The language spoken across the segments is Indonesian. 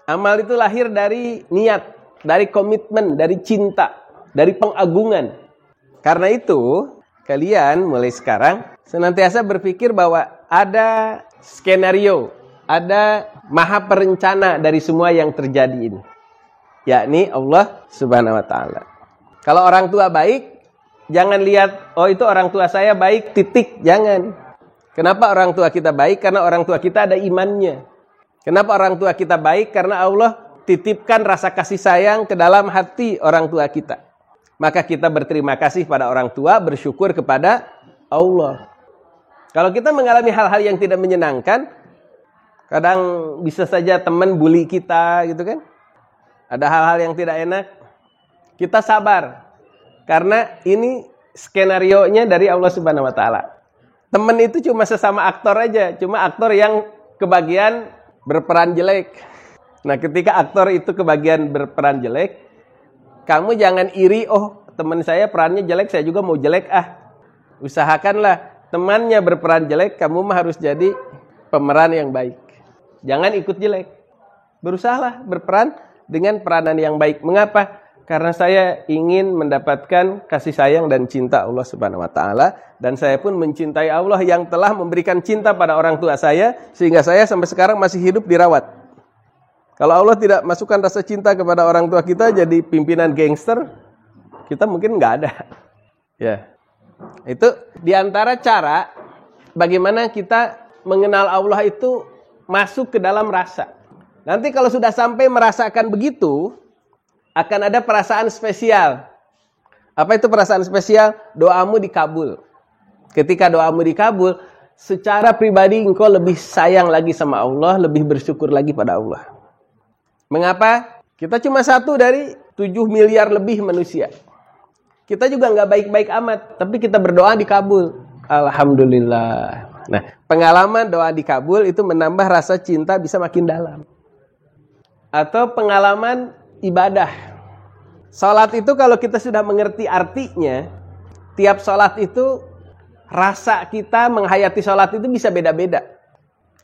Amal itu lahir dari niat, dari komitmen, dari cinta, dari pengagungan. Karena itu, kalian mulai sekarang senantiasa berpikir bahwa ada skenario, ada maha perencana dari semua yang terjadi ini. Yakni Allah Subhanahu wa ta'ala. Kalau orang tua baik, jangan lihat, oh itu orang tua saya baik, titik. Jangan. Kenapa orang tua kita baik? Karena orang tua kita ada imannya. Kenapa orang tua kita baik? Karena Allah titipkan rasa kasih sayang ke dalam hati orang tua kita. Maka kita berterima kasih pada orang tua, bersyukur kepada Allah. Kalau kita mengalami hal-hal yang tidak menyenangkan, kadang bisa saja teman bully kita gitu kan. Ada hal-hal yang tidak enak, kita sabar. Karena ini skenarionya dari Allah Subhanahu wa ta'ala. Teman itu cuma sesama aktor aja, cuma aktor yang kebagian berperan jelek. Nah, ketika aktor itu kebagian berperan jelek, kamu jangan iri, oh teman saya perannya jelek, saya juga mau jelek Usahakanlah temannya berperan jelek, kamu mah harus jadi pemeran yang baik. Jangan ikut jelek. Berusahalah berperan dengan peranan yang baik. Mengapa? Karena saya ingin mendapatkan kasih sayang dan cinta Allah Subhanahu wa ta'ala. Dan saya pun mencintai Allah yang telah memberikan cinta pada orang tua saya, sehingga saya sampai sekarang masih hidup dirawat. Kalau Allah tidak masukkan rasa cinta kepada orang tua kita, jadi pimpinan gangster, kita mungkin nggak ada. Ya, itu diantara cara bagaimana kita mengenal Allah itu masuk ke dalam rasa. Nanti kalau sudah sampai merasakan begitu, akan ada perasaan spesial. Apa itu perasaan spesial? Doamu dikabul. Ketika doamu dikabul, secara pribadi engkau lebih sayang lagi sama Allah, lebih bersyukur lagi pada Allah. Mengapa? Kita cuma satu dari 7 miliar lebih manusia. Kita juga nggak baik-baik amat, tapi kita berdoa dikabul. Alhamdulillah. Nah, pengalaman doa dikabul itu menambah rasa cinta bisa makin dalam. Atau pengalaman ibadah. Salat itu kalau kita sudah mengerti artinya, tiap salat itu rasa kita menghayati salat itu bisa beda-beda.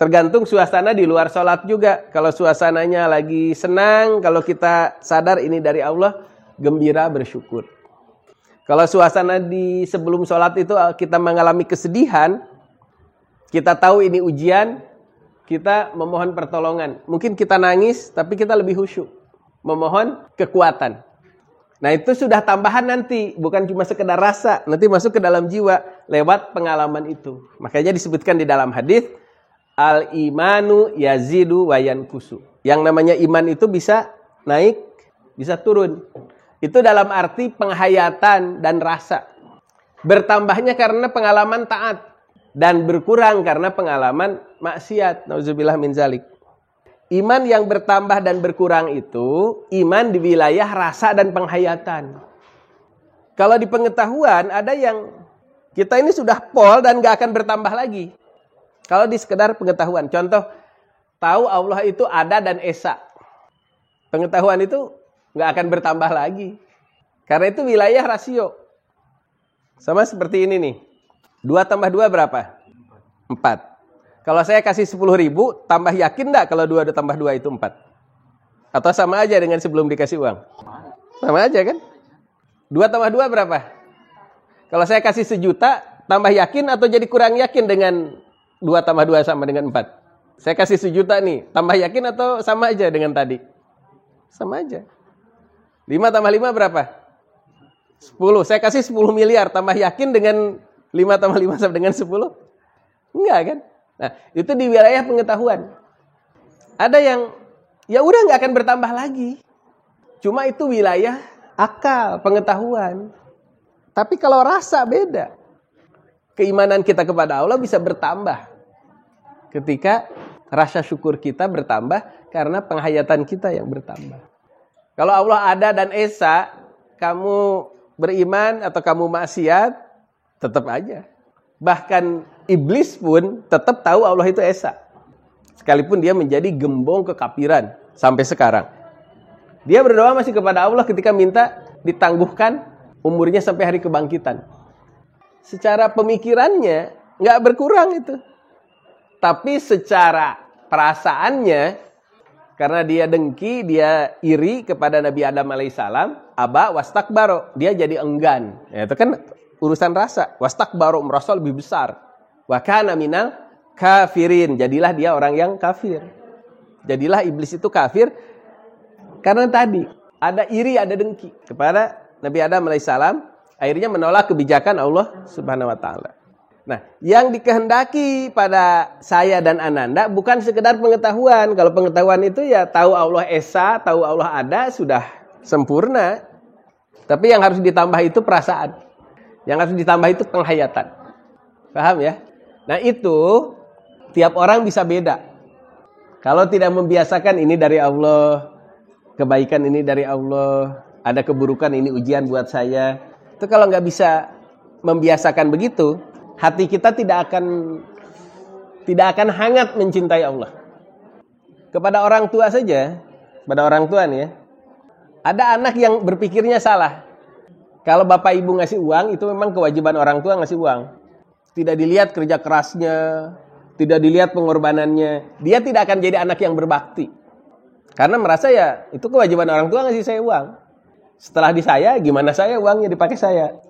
Tergantung suasana di luar salat juga. Kalau suasananya lagi senang, kalau kita sadar ini dari Allah, gembira bersyukur. Kalau suasana di sebelum salat itu kita mengalami kesedihan, kita tahu ini ujian, kita memohon pertolongan. Mungkin kita nangis, tapi kita lebih khusyuk. Memohon kekuatan. Nah, itu sudah tambahan nanti, bukan cuma sekedar rasa, nanti masuk ke dalam jiwa lewat pengalaman itu. Makanya disebutkan di dalam hadis, al-imanu yazidu wa yankusu. Yang namanya iman itu bisa naik, bisa turun. Itu dalam arti penghayatan dan rasa. Bertambahnya karena pengalaman taat dan berkurang karena pengalaman maksiat. Nauzubillah min zalik. Iman yang bertambah dan berkurang itu iman di wilayah rasa dan penghayatan. Kalau di pengetahuan ada yang kita ini sudah pol dan gak akan bertambah lagi. Kalau di sekedar pengetahuan, contoh tahu Allah itu ada dan esa. Pengetahuan itu gak akan bertambah lagi. Karena itu wilayah rasio. Sama seperti ini nih. 2 tambah 2 berapa? 4. Kalau saya kasih 10.000, tambah yakin enggak kalau 2 tambah 2 itu 4? Atau sama aja dengan sebelum dikasih uang? Sama aja kan? 2 tambah 2 berapa? Kalau saya kasih 1 juta, tambah yakin atau jadi kurang yakin dengan 2 tambah 2 sama dengan 4? Saya kasih 1 juta nih, tambah yakin atau sama aja dengan tadi? Sama aja. 5 tambah 5 berapa? 10. Saya kasih 10 miliar, tambah yakin dengan 5 tambah 5 sama dengan 10? Enggak kan? Nah, itu di wilayah pengetahuan. Ada yang ya udah nggak akan bertambah lagi. Cuma itu wilayah akal, pengetahuan. Tapi kalau rasa beda. Keimanan kita kepada Allah bisa bertambah ketika rasa syukur kita bertambah karena penghayatan kita yang bertambah. Kalau Allah ada dan esa, kamu beriman atau kamu maksiat, tetap aja. Bahkan iblis pun tetap tahu Allah itu esa. Sekalipun dia menjadi gembong kekafiran sampai sekarang. Dia berdoa masih kepada Allah ketika minta ditangguhkan umurnya sampai hari kebangkitan. Secara pemikirannya nggak berkurang itu. Tapi secara perasaannya Karena dia dengki, dia iri kepada Nabi Adam alaihissalam, aba wastakbaro, dia jadi enggan. Ya, itu kan urusan rasa. Wastakbaro, merasa lebih besar. Wa kana minal kafirin, jadilah dia orang yang kafir. Jadilah iblis itu kafir karena tadi ada iri, ada dengki kepada Nabi Adam alaihissalam, akhirnya menolak kebijakan Allah Subhanahu wa taala. Nah, yang dikehendaki pada saya dan Ananda bukan sekedar pengetahuan. Kalau pengetahuan itu ya tahu Allah Esa, tahu Allah ada, sudah sempurna. Tapi yang harus ditambah itu perasaan. Yang harus ditambah itu penghayatan. Paham ya? Nah itu tiap orang bisa beda. Kalau tidak membiasakan ini dari Allah, kebaikan ini dari Allah, ada keburukan ini ujian buat saya. Itu kalau nggak bisa membiasakan begitu, hati kita tidak akan hangat mencintai Allah. Kepada orang tua saja, pada orang tua nih ya, ada anak yang berpikirnya salah. Kalau bapak ibu ngasih uang, itu memang kewajiban orang tua ngasih uang. Tidak dilihat kerja kerasnya, tidak dilihat pengorbanannya. Dia tidak akan jadi anak yang berbakti. Karena merasa ya, itu kewajiban orang tua ngasih saya uang. Setelah di saya, gimana saya uangnya dipakai saya.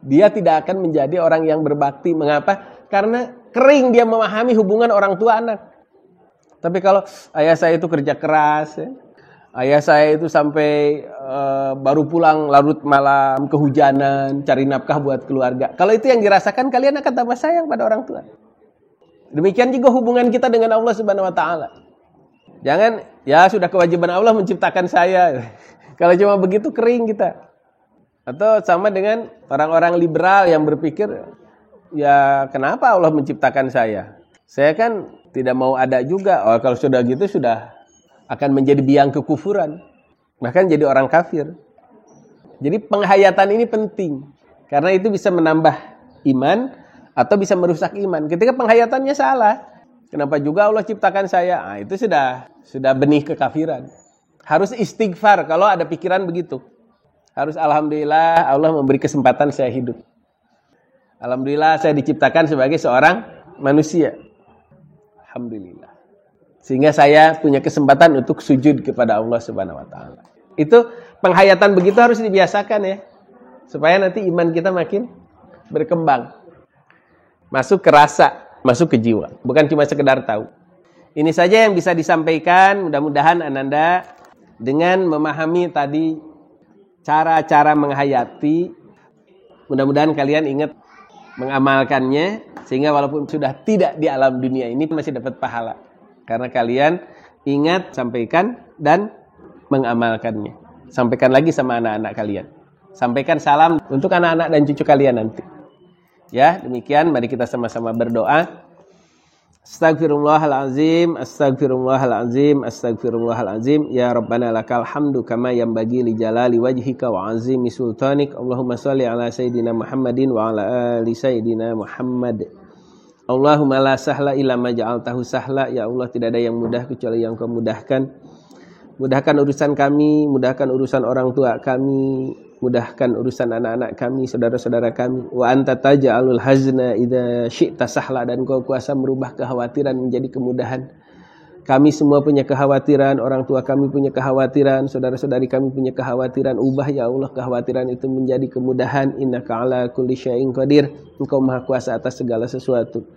Dia tidak akan menjadi orang yang berbakti. Mengapa? Karena kering dia memahami hubungan orang tua anak. Tapi kalau ayah saya itu kerja keras, ya. Ayah saya itu sampai baru pulang larut malam, kehujanan, cari nafkah buat keluarga. Kalau itu yang dirasakan, kalian akan tambah sayang pada orang tua. Demikian juga hubungan kita dengan Allah Subhanahu wa taala. Jangan, ya sudah kewajiban Allah menciptakan saya. Kalau cuma begitu kering kita. Atau sama dengan orang-orang liberal yang berpikir, ya kenapa Allah menciptakan saya? Saya kan tidak mau ada juga. Oh, kalau sudah gitu sudah akan menjadi biang kekufuran. Bahkan jadi orang kafir. Jadi penghayatan ini penting. Karena itu bisa menambah iman atau bisa merusak iman. Ketika penghayatannya salah, kenapa juga Allah ciptakan saya? Nah, itu sudah benih kekafiran. Harus istighfar kalau ada pikiran begitu. Harus alhamdulillah Allah memberi kesempatan saya hidup. Alhamdulillah saya diciptakan sebagai seorang manusia. Alhamdulillah. Sehingga saya punya kesempatan untuk sujud kepada Allah Subhanahu wa taala. Itu penghayatan begitu harus dibiasakan ya. Supaya nanti iman kita makin berkembang. Masuk ke rasa, masuk ke jiwa, bukan cuma sekedar tahu. Ini saja yang bisa disampaikan, mudah-mudahan Ananda dengan memahami tadi cara-cara menghayati, mudah-mudahan kalian ingat mengamalkannya, sehingga walaupun sudah tidak di alam dunia ini masih dapat pahala. Karena kalian ingat, sampaikan, dan mengamalkannya. Sampaikan lagi sama anak-anak kalian. Sampaikan salam untuk anak-anak dan cucu kalian nanti. Ya, demikian mari kita sama-sama berdoa. Astagfirullahalazim, astagfirullahalazim, astagfirullahalazim. Ya Rabbana lakal hamdu kama yanbaghi li jalali wajhika wa azimi sultanik. Allahumma shalli ala sayyidina Muhammadin wa ala ali sayyidina Muhammad. Allahumma la sahla illa ma ja'altahu sahla. Ya Allah, tidak ada yang mudah kecuali yang Kau mudahkan. Mudahkan urusan kami, mudahkan urusan orang tua kami, mudahkan urusan anak-anak kami, saudara-saudara kami. Wa anta taj'alul hazna idza syi'ta sahla, dan Kau kuasa merubah kekhawatiran menjadi kemudahan. Kami semua punya kekhawatiran, orang tua kami punya kekhawatiran, saudara-saudari kami punya kekhawatiran. Ubah ya Allah kekhawatiran itu menjadi kemudahan. Innaka ala kulli syai'in qadir. Engkau Maha Kuasa atas segala sesuatu.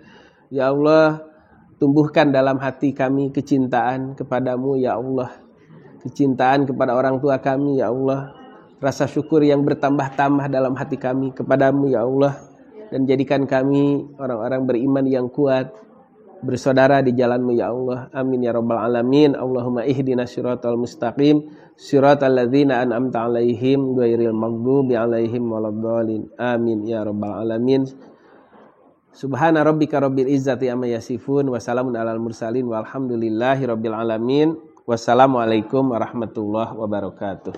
Ya Allah, tumbuhkan dalam hati kami kecintaan kepadamu ya Allah. Kecintaan kepada orang tua kami ya Allah. Rasa syukur yang bertambah-tambah dalam hati kami kepadamu ya Allah. Dan jadikan kami orang-orang beriman yang kuat, bersaudara di jalanmu ya Allah. Amin ya rabbal alamin. Allahumma ihdinas siratal mustaqim, siratal ladzina an'amta alaihim ghairil maghdubi alaihim waladdallin. Amin ya rabbal alamin. Subhana rabbika rabbil izzati amma yasifun, wa salamun alal mursalin, walhamdulillahi rabbil alamin. Wassalamualaikum warahmatullahi wabarakatuh.